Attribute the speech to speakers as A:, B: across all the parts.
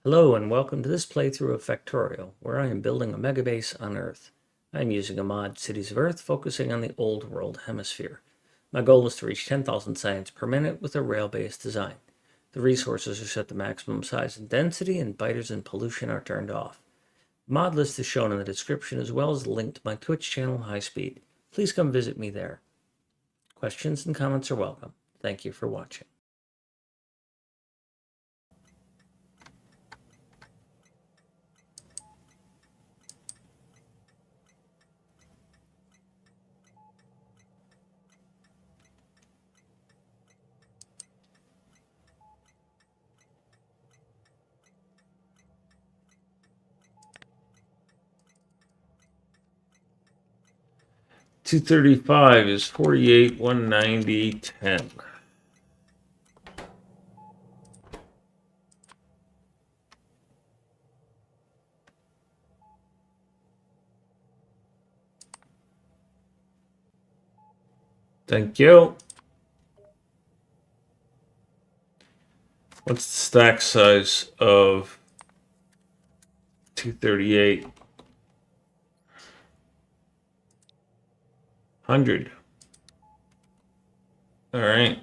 A: Hello and welcome to this playthrough of Factorio, where I am building a megabase on Earth. I am using a mod, Cities of Earth, focusing on the Old World Hemisphere. My goal is to reach 10,000 science per minute with a rail-based design. The resources are set to maximum size and density, and biters and pollution are turned off. The mod list is shown in the description, as well as a link to my Twitch channel, High Speed. Please come visit me there. Questions and comments are welcome. Thank you for watching. $235 is 48, 190, 10. Thank you. What's the stack size of 238? 100. All right.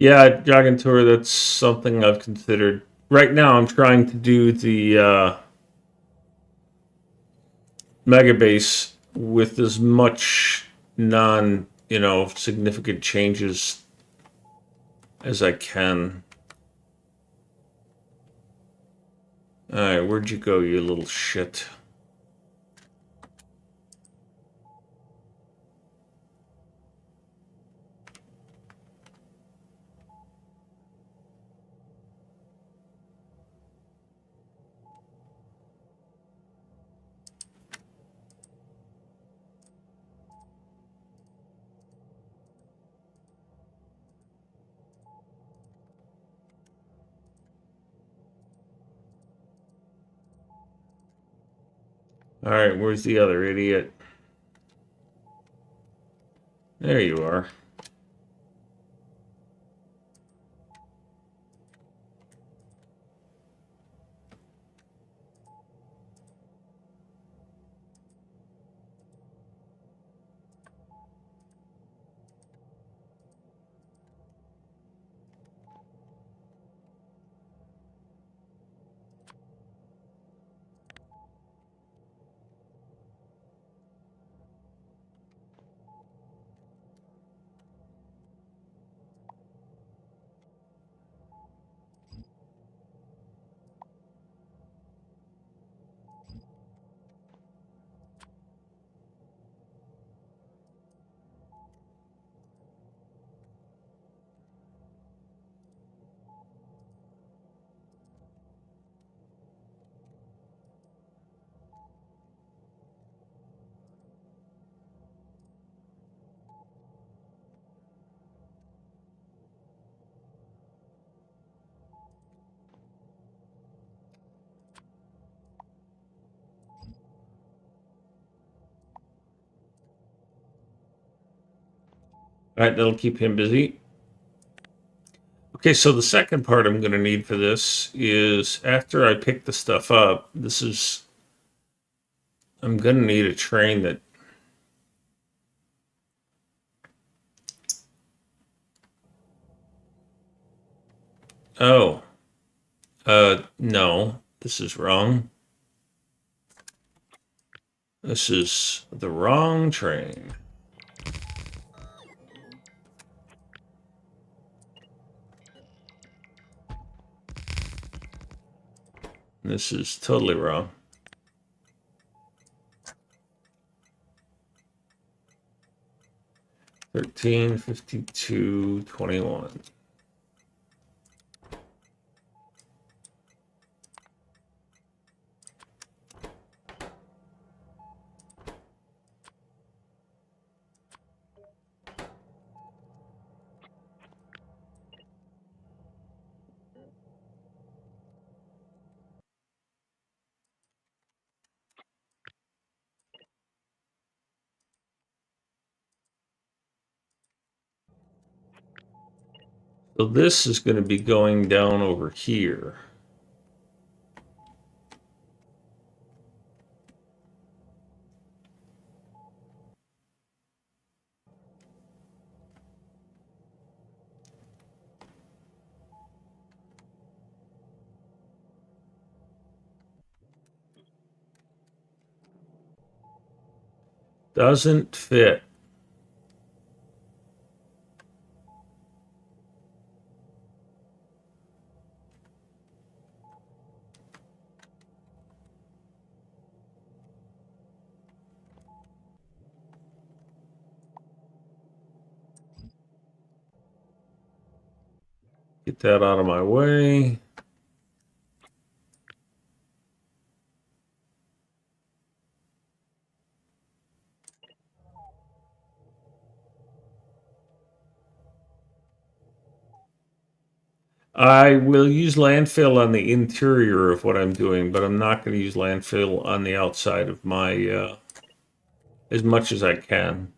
A: Yeah, jogging tour, that's something I've considered. Right now, I'm trying to do the MegaBase with as much significant changes as I can. All right, where'd you go, you little shit? All right, where's the other idiot? There you are. All right, that'll keep him busy. Okay, so the second part I'm going to need for this is after I pick the stuff up, I'm going to need a train that, oh, no, this is wrong. This is the wrong train. This is totally wrong. 13, 52, 21. So this is going to be going down over here. Doesn't fit. Get that out of my way. I will use landfill on the interior of what I'm doing, but I'm not going to use landfill on the outside of my, as much as I can.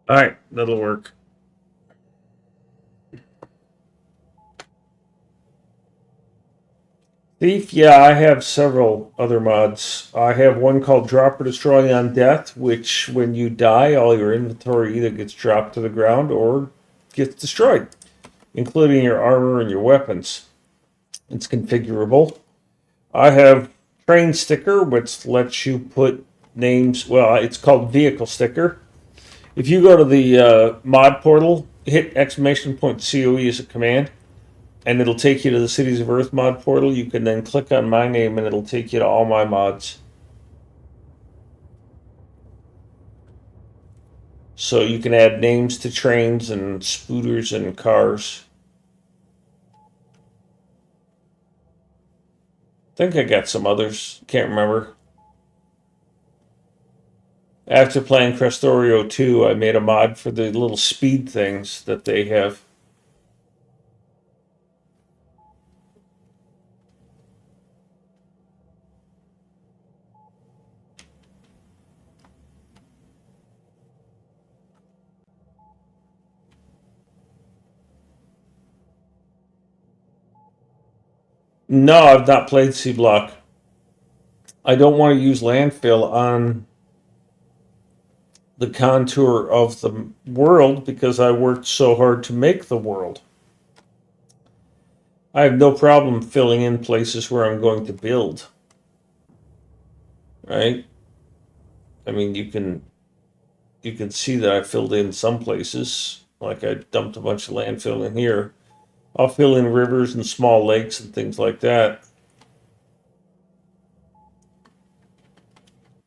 A: All right, that'll work. Thief, yeah, I have several other mods. I have one called Drop or Destroy on Death, which when you die, all your inventory either gets dropped to the ground or gets destroyed, including your armor and your weapons. It's configurable. I have Train Sticker, which lets you put names. Well, it's called Vehicle Sticker. If you go to the mod portal, hit !COE as a command, and it'll take you to the Cities of Earth mod portal. You can then click on my name, and it'll take you to all my mods. So you can add names to trains and scooters and cars. I think I got some others. Can't remember. After playing Factorio 2, I made a mod for the little speed things that they have.
B: No, I've not played C Block. I don't want to use landfill on the contour of the world because I worked so hard to make the world. I have no problem filling in places where I'm going to build, right? I mean, you can see that I filled in some places, like I dumped a bunch of landfill in here. I'll fill in rivers and small lakes and things like that.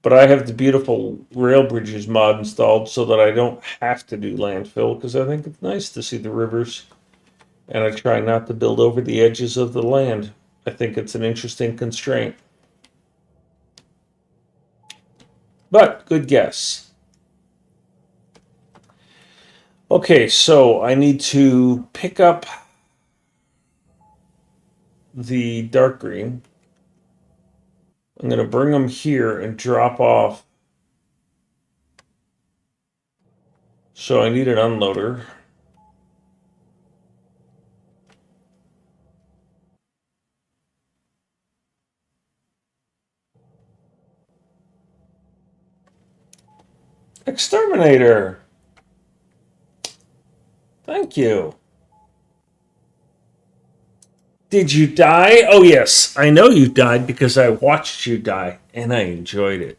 B: But I have the beautiful rail bridges mod installed so that I don't have to do landfill because I think it's nice to see the rivers, and I try not to build over the edges of the land. I think it's an interesting constraint. But good guess. Okay, so I need to pick up the dark green. I'm going to bring them here and drop off. So I need an unloader. Exterminator! Thank you. Did you die? Oh, yes. I know you died because I watched you die and I enjoyed it.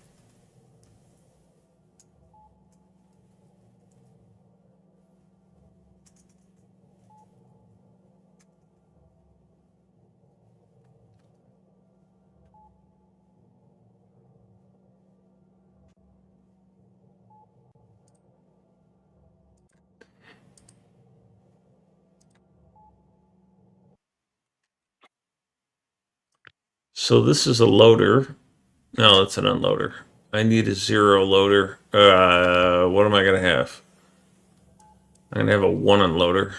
B: So this is a loader. No, it's an unloader. I need a zero loader. What am I going to have? I'm going to have a one unloader.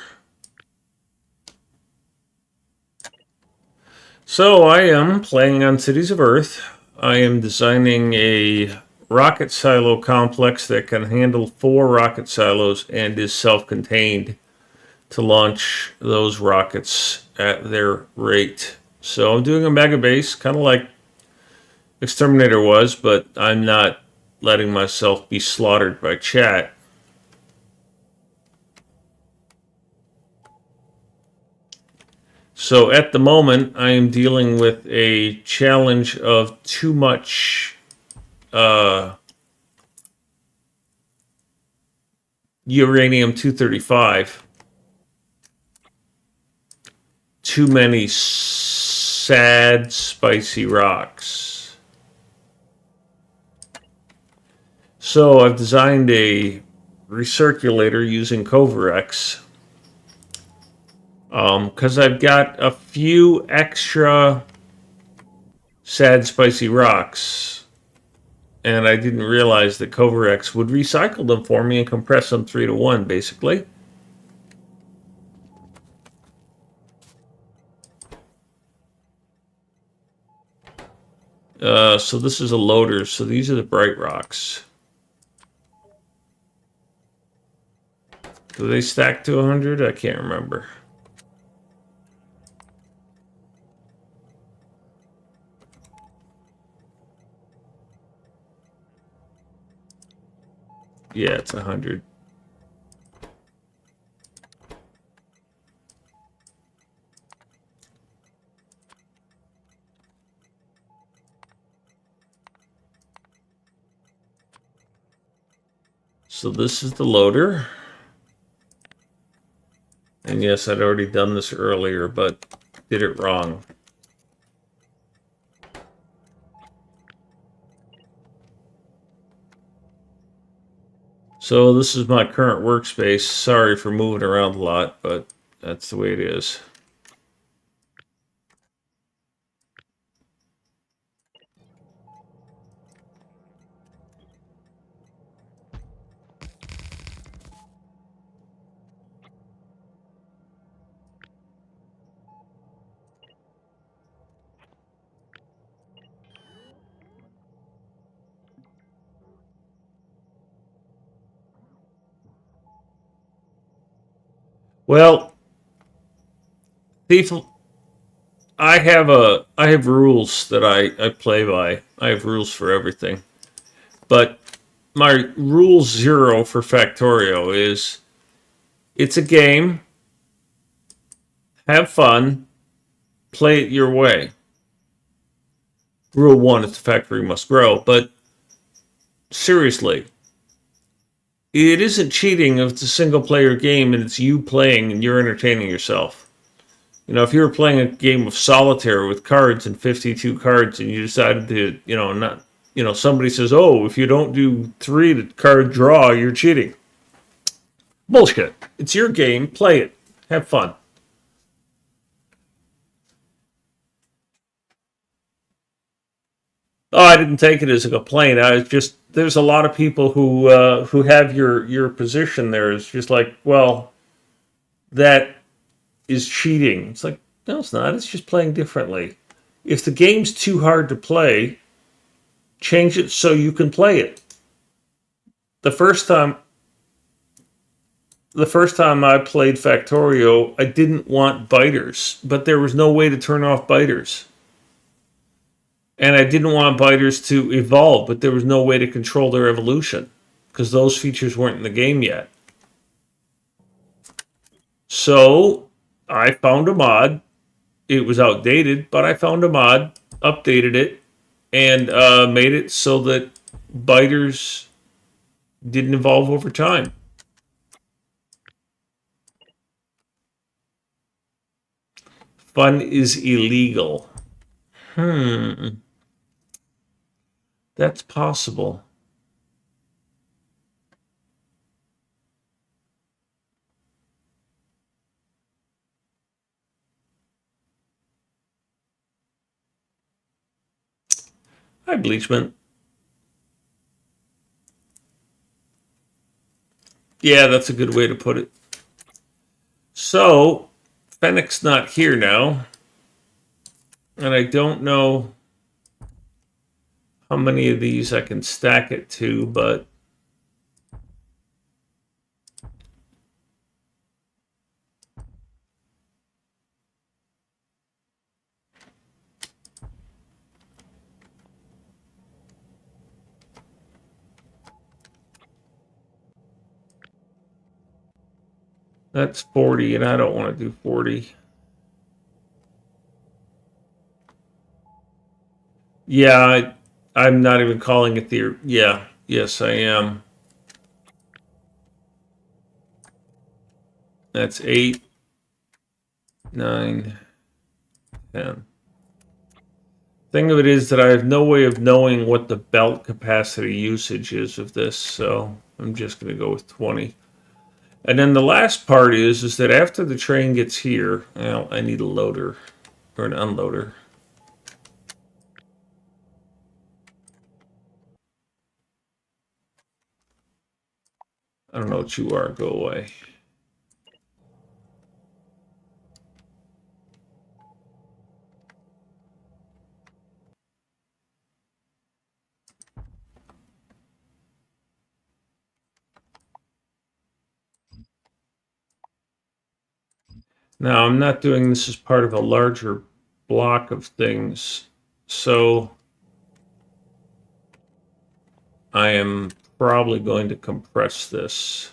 B: So I am playing on Cities of Earth. I am designing a rocket silo complex that can handle 4 rocket silos and is self-contained to launch those rockets at their rate. So I'm doing a MegaBase, kind of like Exterminator was, but I'm not letting myself be slaughtered by chat. So at the moment, I am dealing with a challenge of too much uranium 235, too many sad, spicy rocks. So I've designed a recirculator using Covarex because I've got a few extra sad, spicy rocks, and I didn't realize that Covarex would recycle them for me and compress them 3-to-1, basically. So this is a loader. So these are the bright rocks. Do they stack to 100? I can't remember. Yeah, it's 100. So this is the loader. And yes, I'd already done this earlier, but did it wrong. So this is my current workspace. Sorry for moving around a lot, but that's the way it is. Well, Thief, I have rules that I play by. I have rules for everything. But my rule zero for Factorio is it's a game, have fun, play it your way. Rule one is the factory must grow. But seriously, it isn't cheating if it's a single player game and it's you playing and you're entertaining yourself. You know, if you were playing a game of solitaire with cards and 52 cards and you decided to, not, somebody says, oh, if you don't do 3 to card draw, you're cheating. Bullshit. It's your game. Play it. Have fun. Oh, I didn't take it as a complaint. I was just there's a lot of people who have your position there. It's just like, well, that is cheating. It's like, no, it's not. It's just playing differently. If the game's too hard to play, change it so you can play it. The first time the first time I played Factorio, I didn't want biters, but there was no way to turn off biters. And I didn't want biters to evolve, but there was no way to control their evolution because those features weren't in the game yet. So I found a mod. It was outdated, but I found a mod, updated it, and made it so that biters didn't evolve over time. Fun is illegal. That's possible. Hi, Bleachman. Yeah, that's a good way to put it. So, Fennec's not here now, and I don't know how many of these I can stack it to, but that's 40, and I don't want to do 40. Yeah, I'm not even calling it the. Yeah, yes, I am. That's 8, 9, 10. Thing of it is that I have no way of knowing what the belt capacity usage is of this, so I'm just going to go with 20. And then the last part is that after the train gets here, well, I need a loader or an unloader. I don't know what you are. Go away. Now, I'm not doing this as part of a larger block of things, so I am probably going to compress this.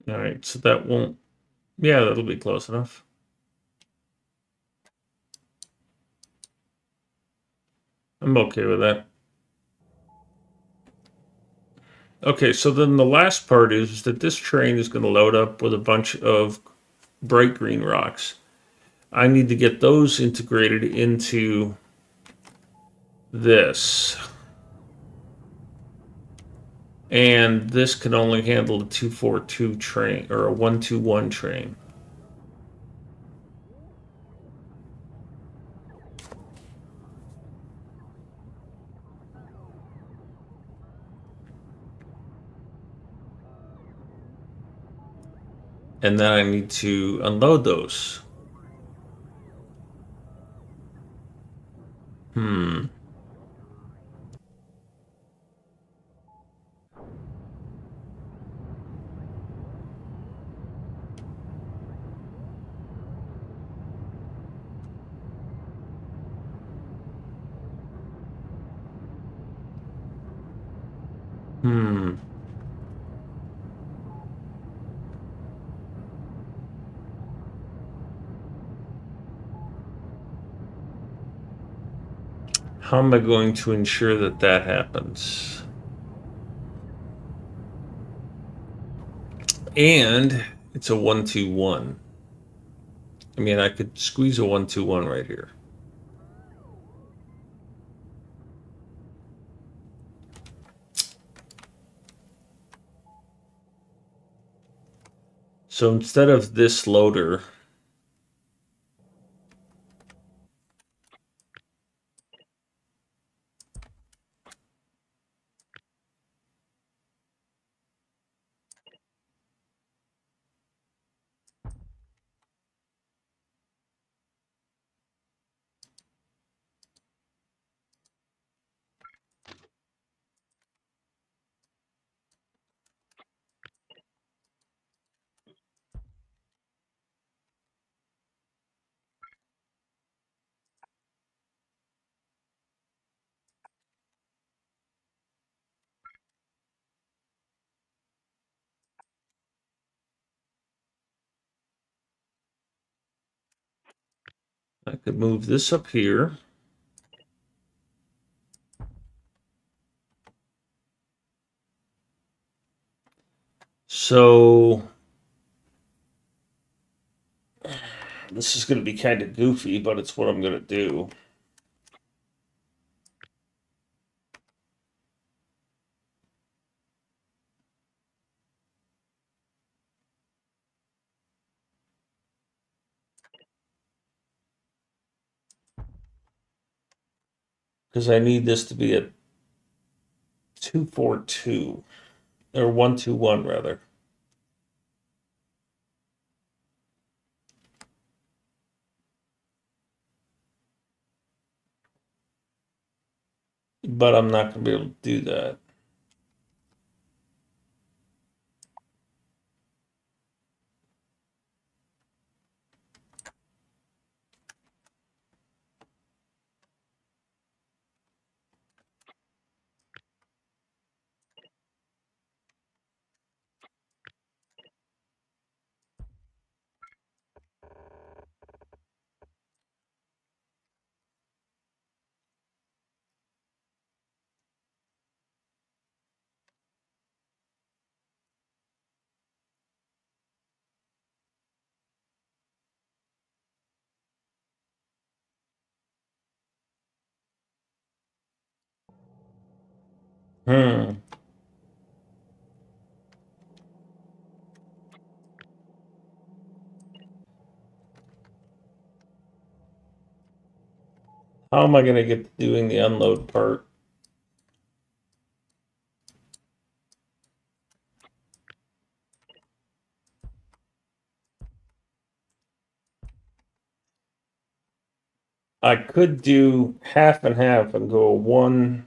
B: All right, so that won't, yeah, that'll be close enough. I'm okay with that. Okay, so then the last part is that this train is going to load up with a bunch of bright green rocks. I need to get those integrated into this. And this can only handle the 242 train or a 121 train. And then I need to unload those. Hmm. Hmm. How am I going to ensure that that happens? And it's a 121. I mean, I could squeeze a 121 right here. So instead of this loader, I could move this up here. So this is going to be kind of goofy, but it's what I'm going to do. Because I need this to be a 242 or 121 rather. But I'm not going to be able to do that. Hmm. How am I going to get to doing the unload part? I could do half and half and go one.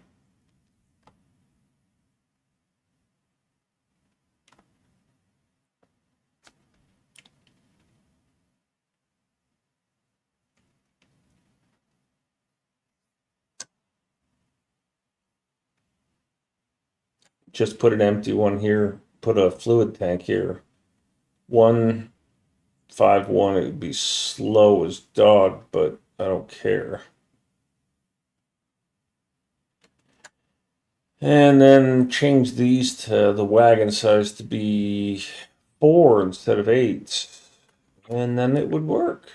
B: Just put an empty one here, put a fluid tank here. 151, it would be slow as dog, but I don't care. And then change these to the wagon size to be 4 instead of 8. And then it would work.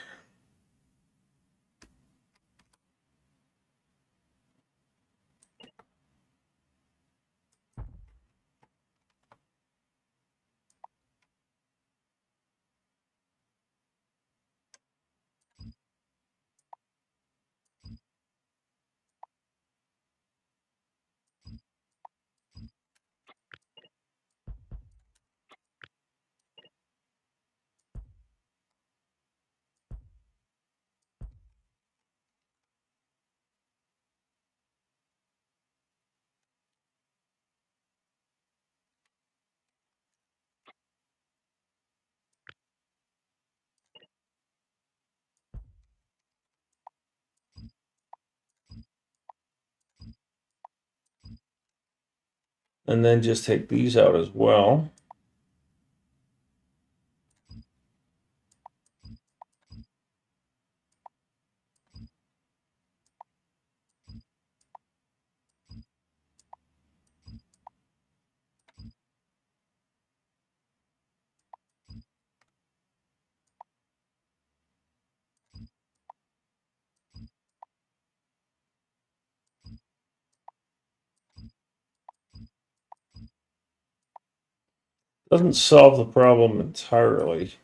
B: And then just take these out as well. Doesn't solve the problem entirely.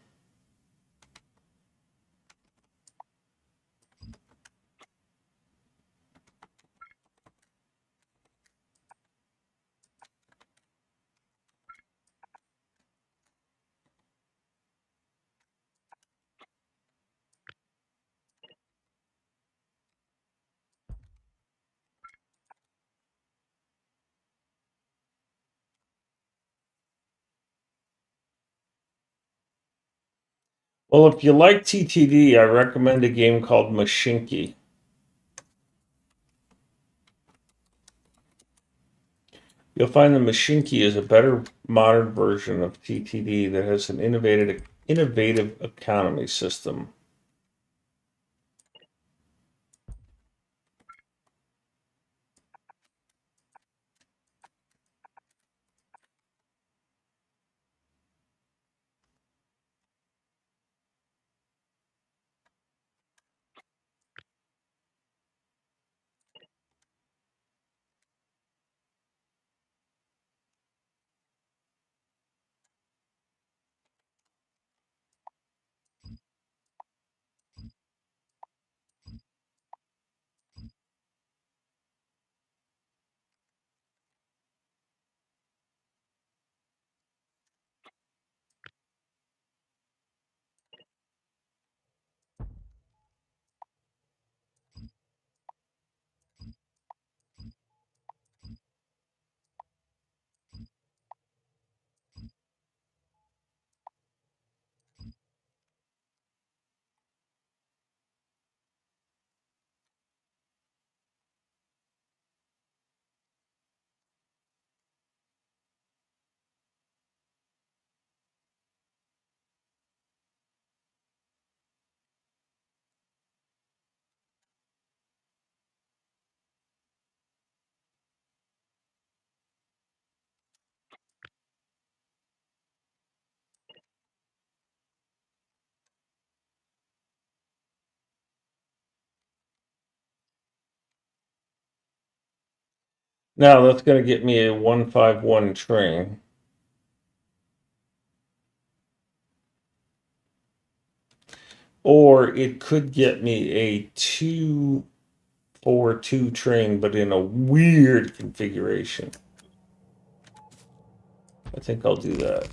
B: Well, if you like TTD, I recommend a game called Mashinki. You'll find the Mashinki is a better modern version of TTD that has an innovative economy system. Now that's going to get me a 151 train. Or it could get me a 242 train, but in a weird configuration. I think I'll do that.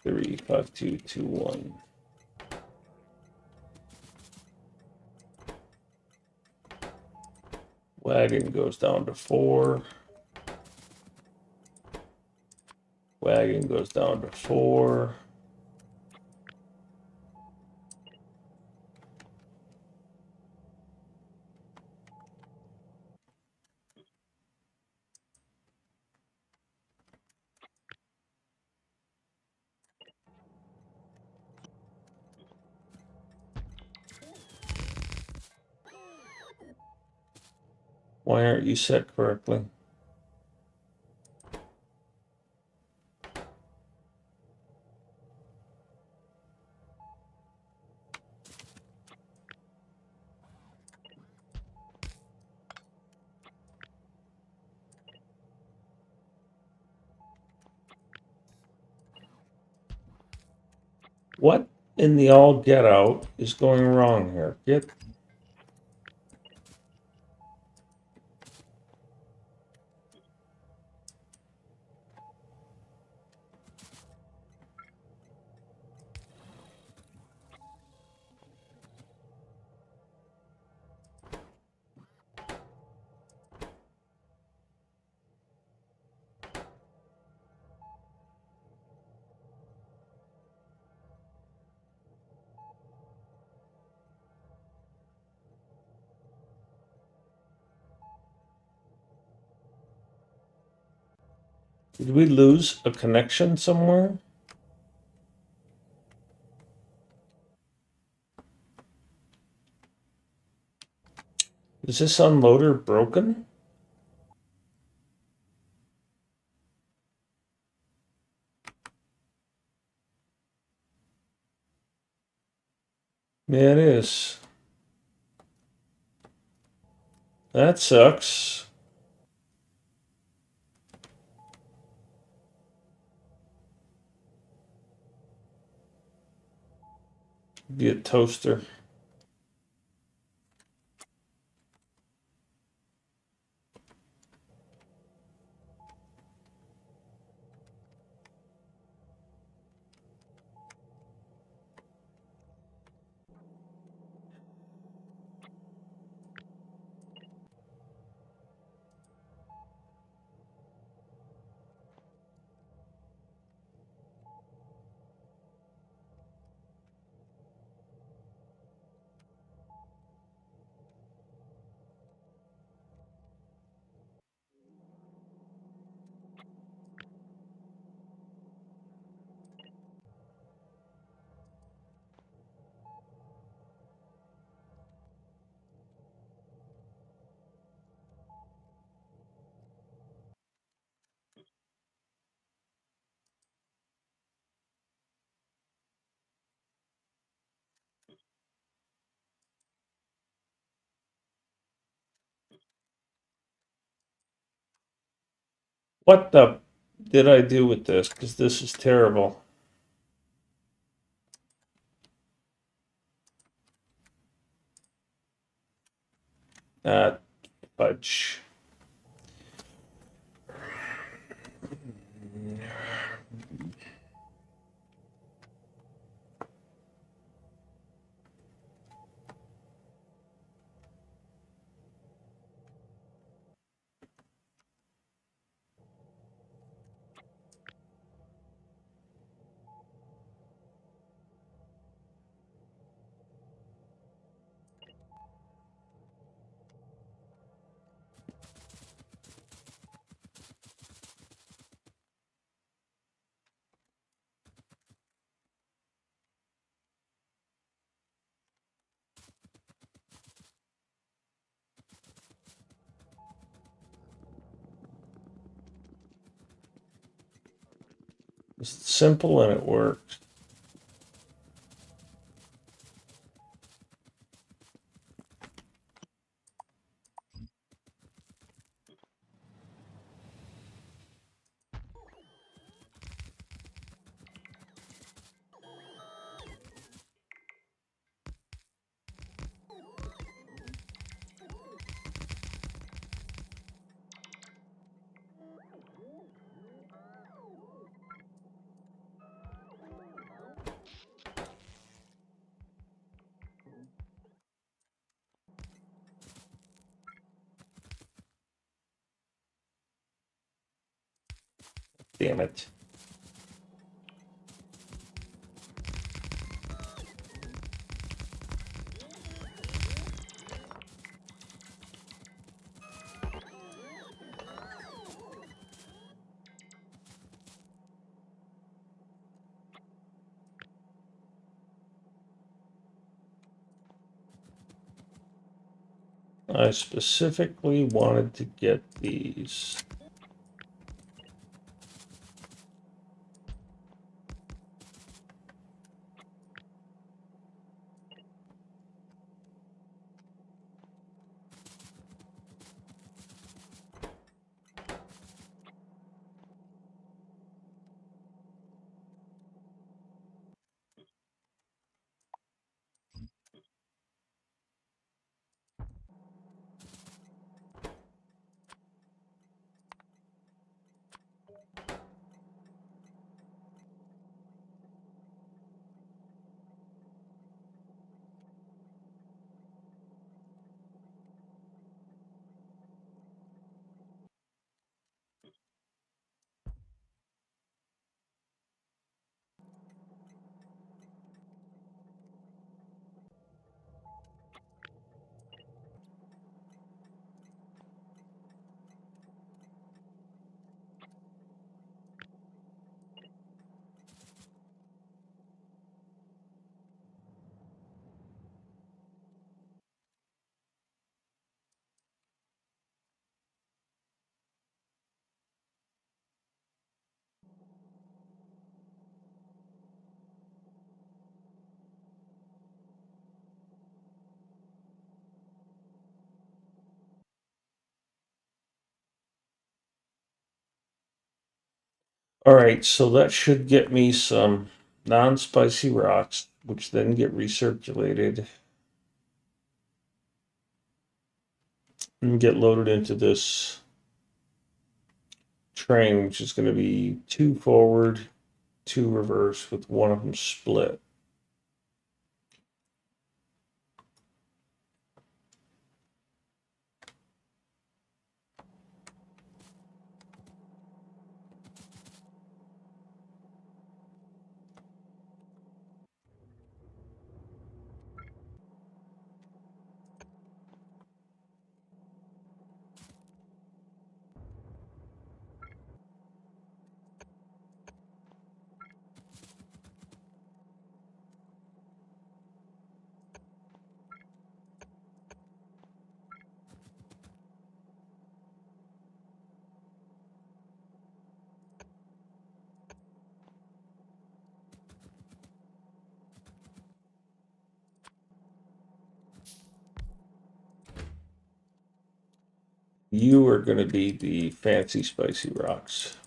B: Three, 5, 2, 2, 1. Wagon goes down to 4. Wagon goes down to 4. Why aren't you set correctly? What in the all get out is going wrong here? Did we lose a connection somewhere? Is this unloader broken? Yeah, it is. That sucks. Be a toaster. What the did I do with this? Because this is terrible. Fudge. It's simple and it worked. Damn it. I specifically wanted to get these. All right, so that should get me some non-spicy rocks, which then get recirculated and get loaded into this train, which is going to be 2 forward, 2 reverse, with one of them split. You are going to be the fancy spicy rocks.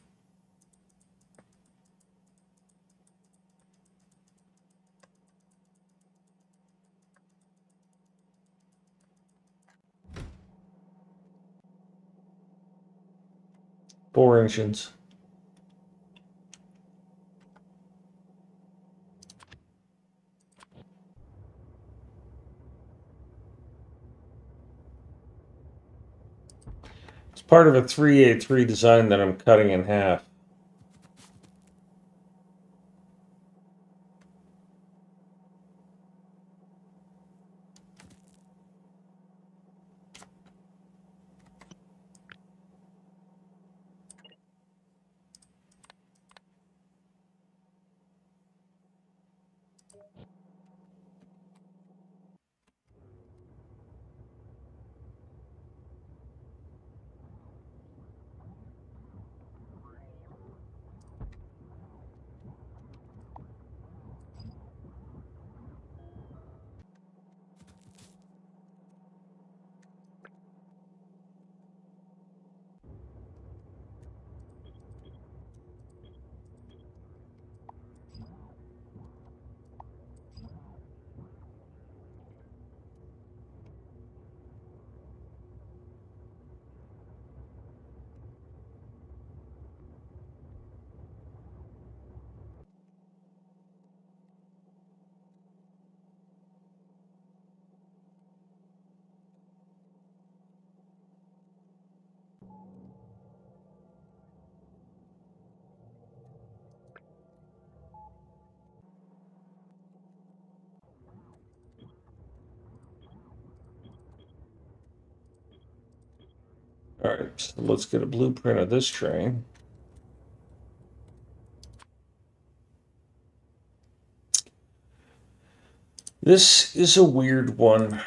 B: Four engines. It's part of a 3A3 design that I'm cutting in half. All right, so let's get a blueprint of this train. This is a weird one.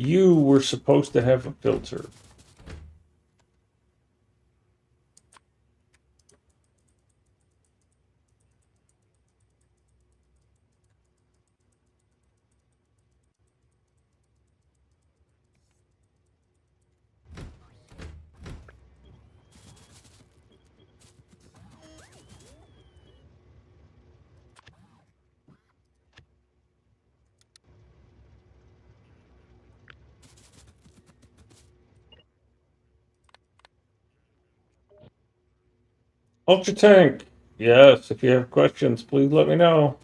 B: You were supposed to have a filter. Ultra tank. Yes, if you have questions, please let me know.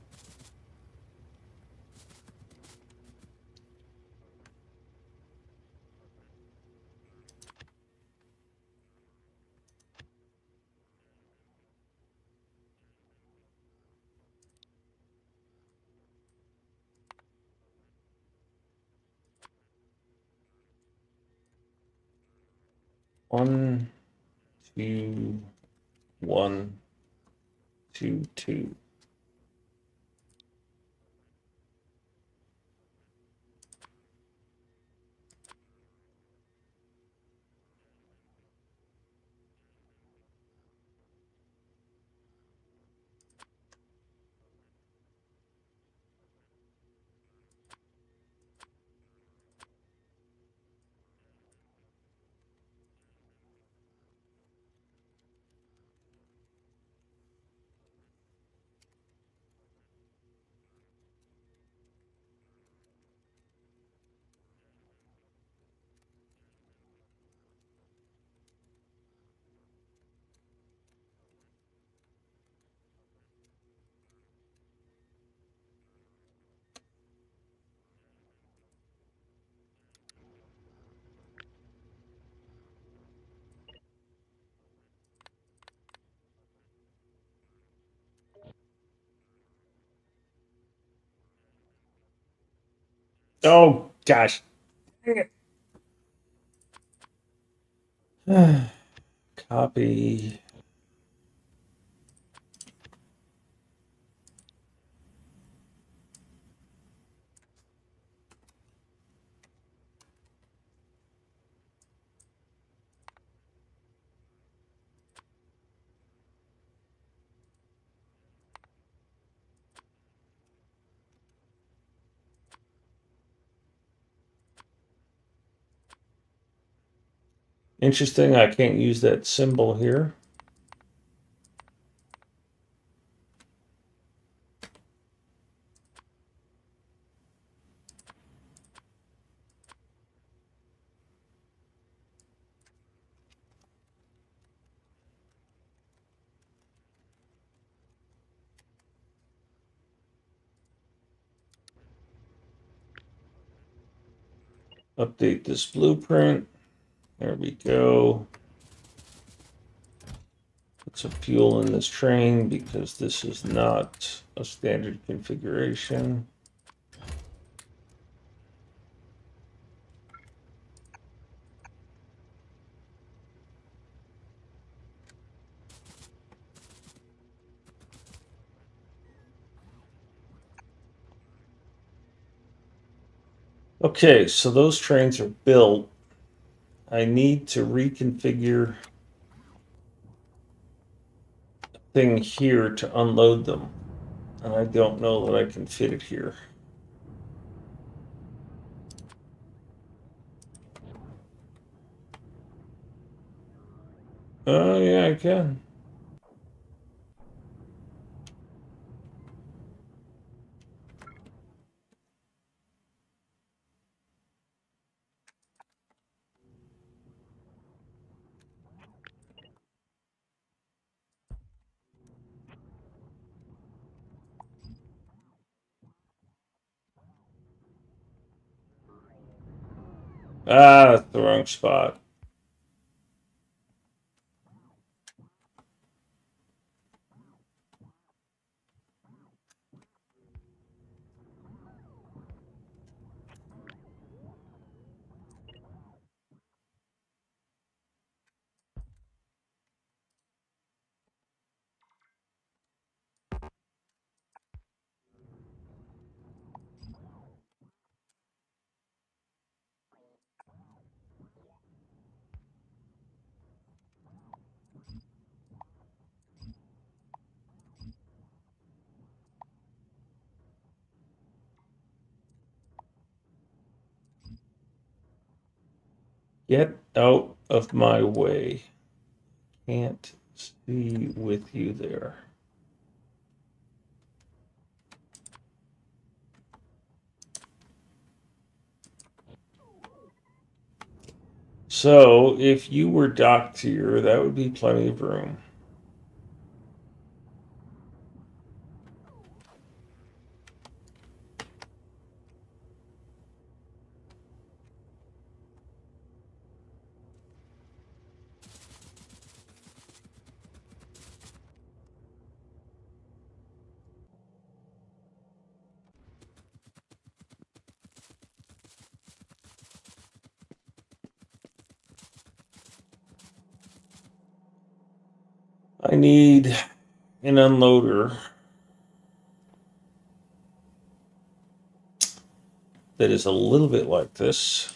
B: One, two, one, two, two. Oh, gosh. Copy. Interesting, I can't use that symbol here. Update this blueprint. There we go. Put some fuel in this train because this is not a standard configuration. Okay, so those trains are built. I need to reconfigure a thing here to unload them. And I don't know that I can fit it here. Oh, yeah, I can. Ah, that's the wrong spot. Get out of my way. Can't see with you there. So if you were docked here, that would be plenty of room. I need an unloader that is a little bit like this.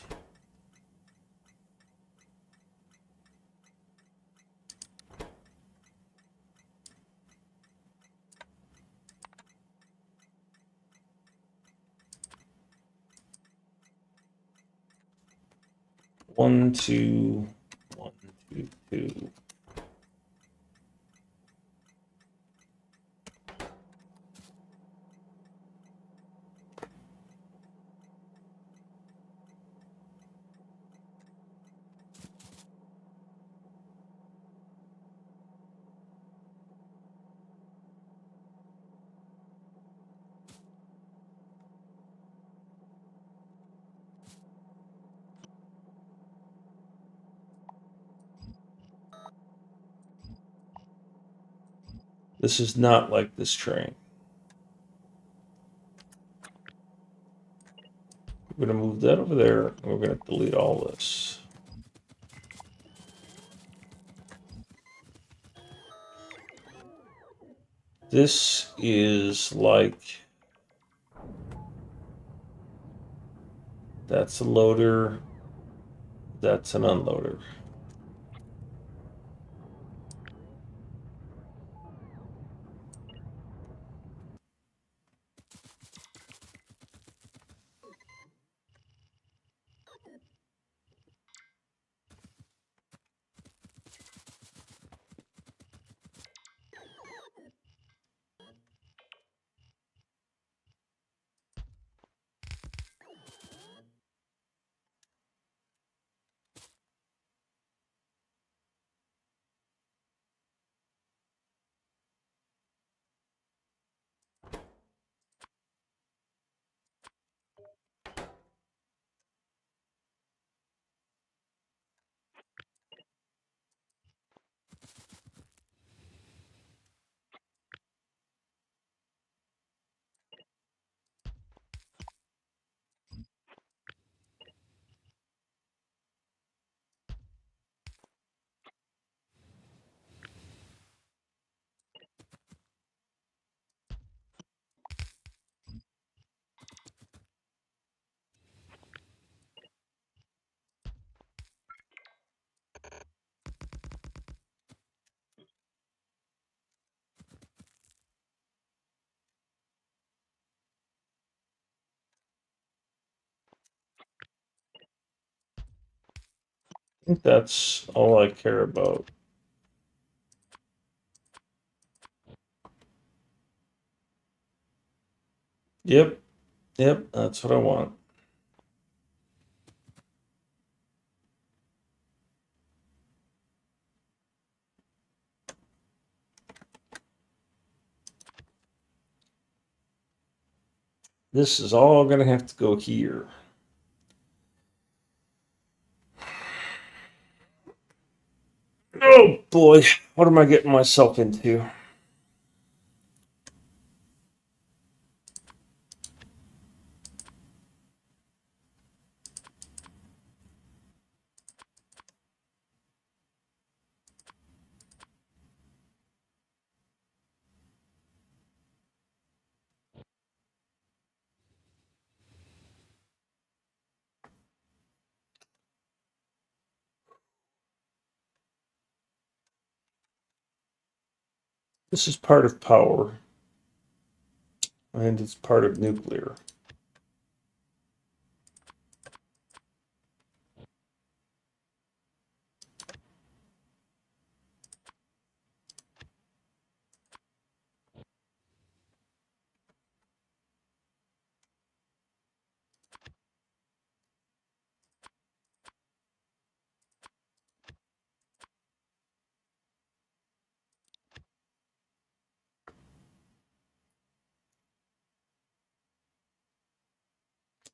B: One, two, one, two, two. This is not like this train. We're going to move that over there, and we're going to delete all this. This is like, that's a loader, that's an unloader. I think that's all I care about. Yep, that's what I want. This is all gonna have to go here. Oh boy, what am I getting myself into? This is part of power, and it's part of nuclear.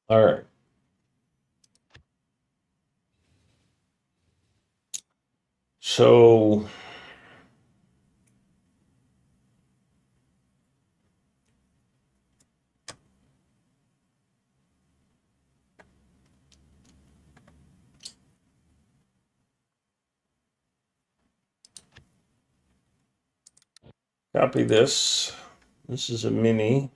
B: All right. So copy this. This is a mini.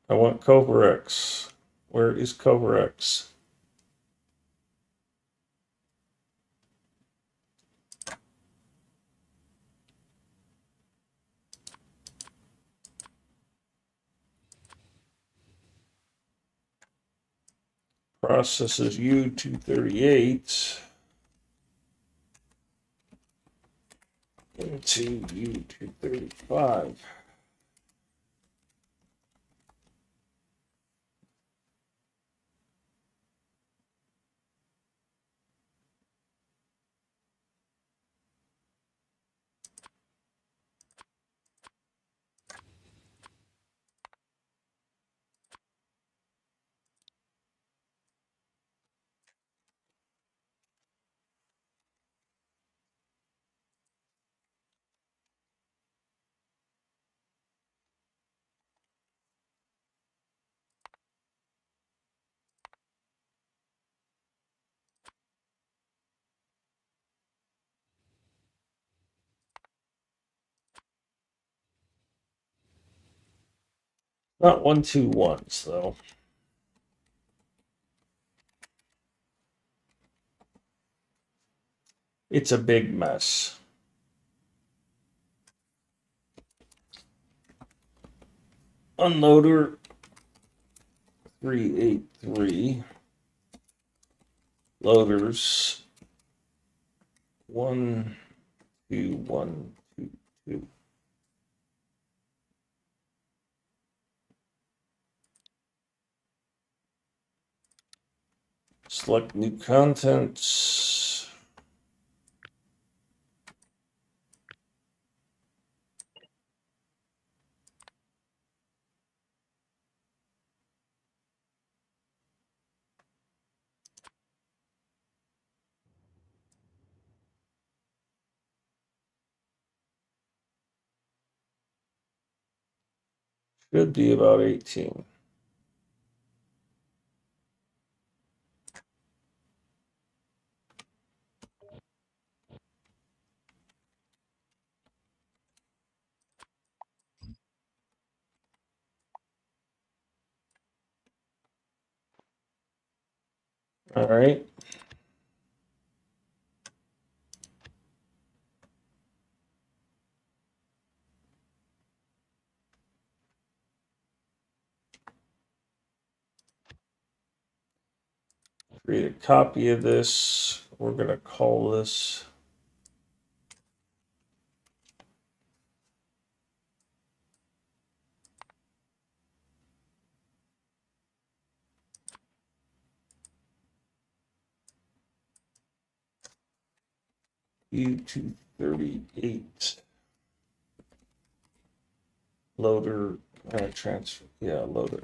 B: I want CoverX. Where is CoverX? Processes U238 into U235. Not 121s though. It's a big mess. Unloader 383. Loaders 12122. Select new contents. Should be about 18. All right. Create a copy of this. We're going to call this U238 loader transfer. Yeah, loader.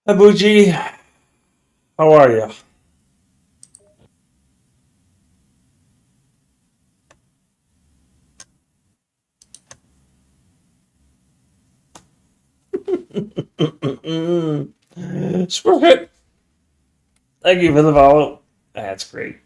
B: Hi, Bougie. How are you? Sprocket. Thank you for the follow. That's great.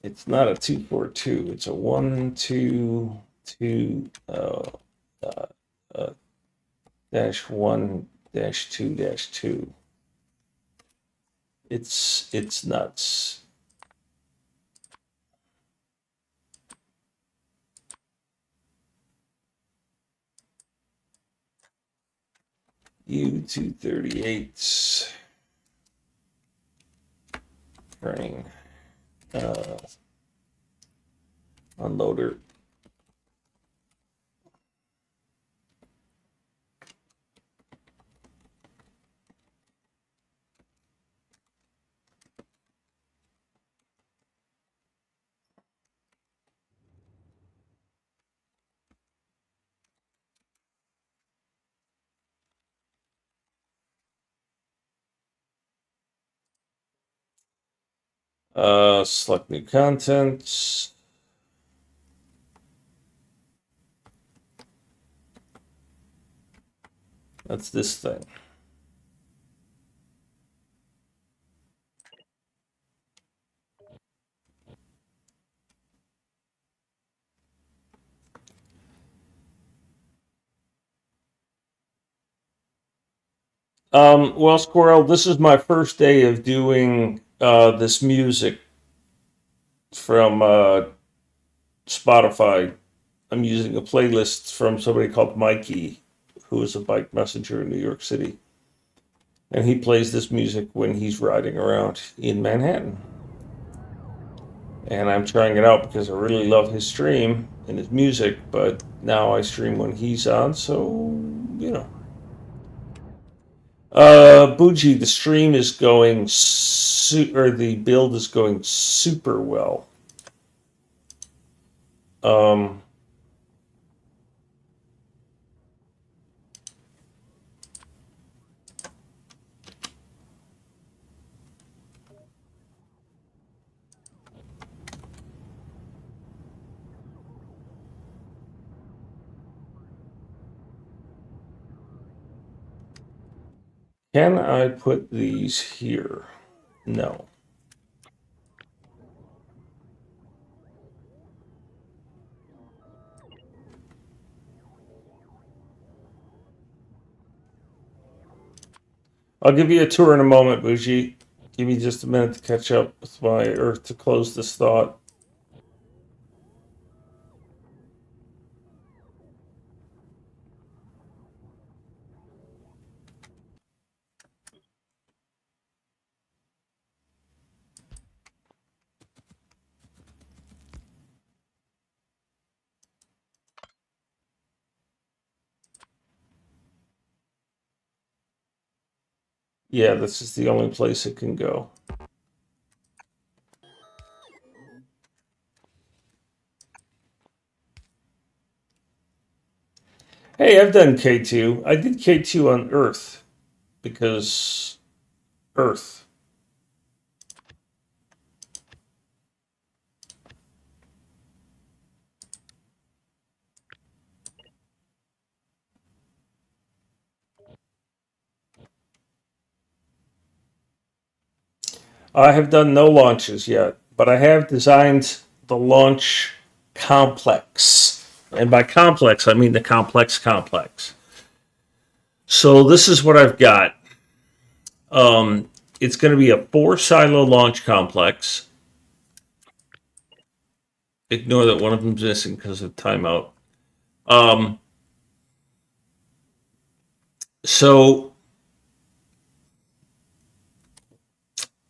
B: It's not a 242. It's a 122 dash 1 dash 2 dash 2. It's nuts. U238 running unloader. Select new contents. That's this thing. Well, Squirrel, this is my first day of doing this music from Spotify. I'm using a playlist from somebody called Mikey, who is a bike messenger in New York City. And he plays this music when he's riding around in Manhattan. And I'm trying it out because I really love his stream and his music, but now I stream when he's on, so, you know. Bougie, the stream is going, or the build is going super well. Um, can I put these here? No. I'll give you a tour in a moment, Bougie. Give me just a minute to catch up with my, or to close this thought. Yeah, this is the only place it can go. Hey, I've done K2. I did K2 on Earth because Earth. I have done no launches yet, but I have designed the launch complex. And by complex, I mean the complex complex. So this is what I've got. It's going to be a 4-silo launch complex. Ignore that one of them's missing because of timeout. So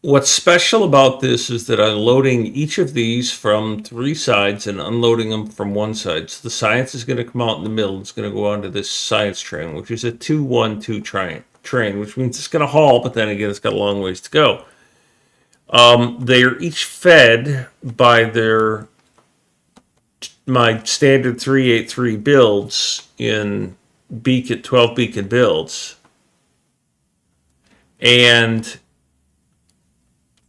B: what's special about this is that I'm loading each of these from 3 sides and unloading them from one side. So the science is going to come out in the middle. It's going to go onto this science train, which is a 2-1-2 train, which means it's going to haul, but then again, it's got a long ways to go. They are each fed by my standard 383 builds in 12 beacon builds. And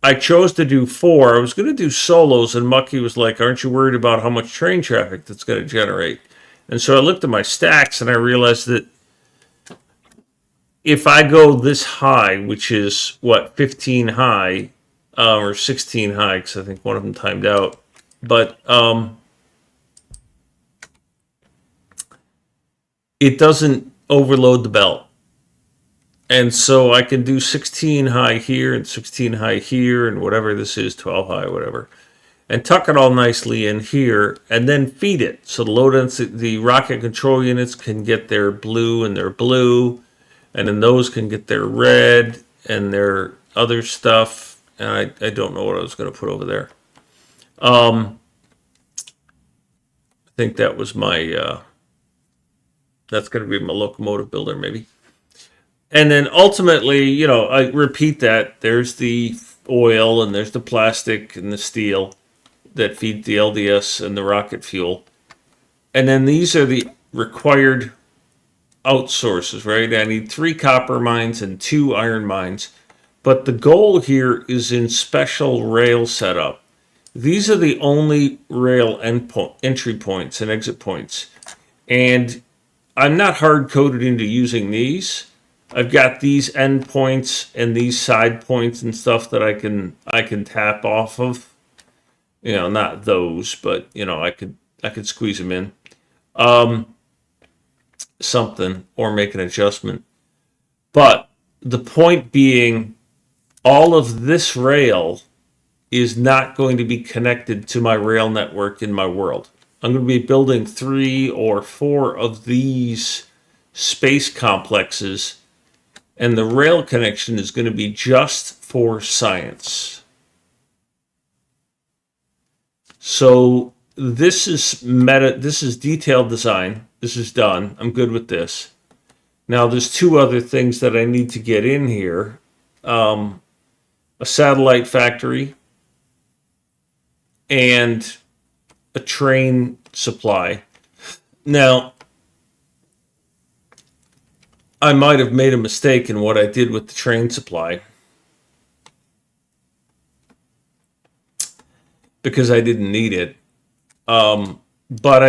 B: I chose to do 4. I was going to do solos, and Mucky was like, aren't you worried about how much train traffic that's going to generate? And so I looked at my stacks and I realized that if I go this high, which is 15 high, or 16 high, because I think one of them timed out, but it doesn't overload the belt. And so I can do 16 high here and 16 high here and whatever this is, 12 high, whatever, and tuck it all nicely in here and then feed it. So the low density, the rocket control units can get their blue and their blue, and then those can get their red and their other stuff. And I don't know what I was going to put over there. I think that was my, that's going to be my locomotive builder maybe. And then ultimately, I repeat that there's the oil and there's the plastic and the steel that feed the LDS and the rocket fuel. And then these are the required outsources, right? I need 3 copper mines and 2 iron mines. But the goal here is in special rail setup. These are the only rail entry points and exit points. And I'm not hard-coded into using these. I've got these endpoints and these side points and stuff that I can tap off of. Not those, but I could squeeze them in. Something or make an adjustment. But the point being, all of this rail is not going to be connected to my rail network in my world. I'm going to be building 3 or 4 of these space complexes, and the rail connection is going to be just for science. So this is this is detailed design. This is done. I'm good with this. Now there's 2 other things that I need to get in here. A satellite factory and a train supply. Now, I might have made a mistake in what I did with the train supply because I didn't need it. But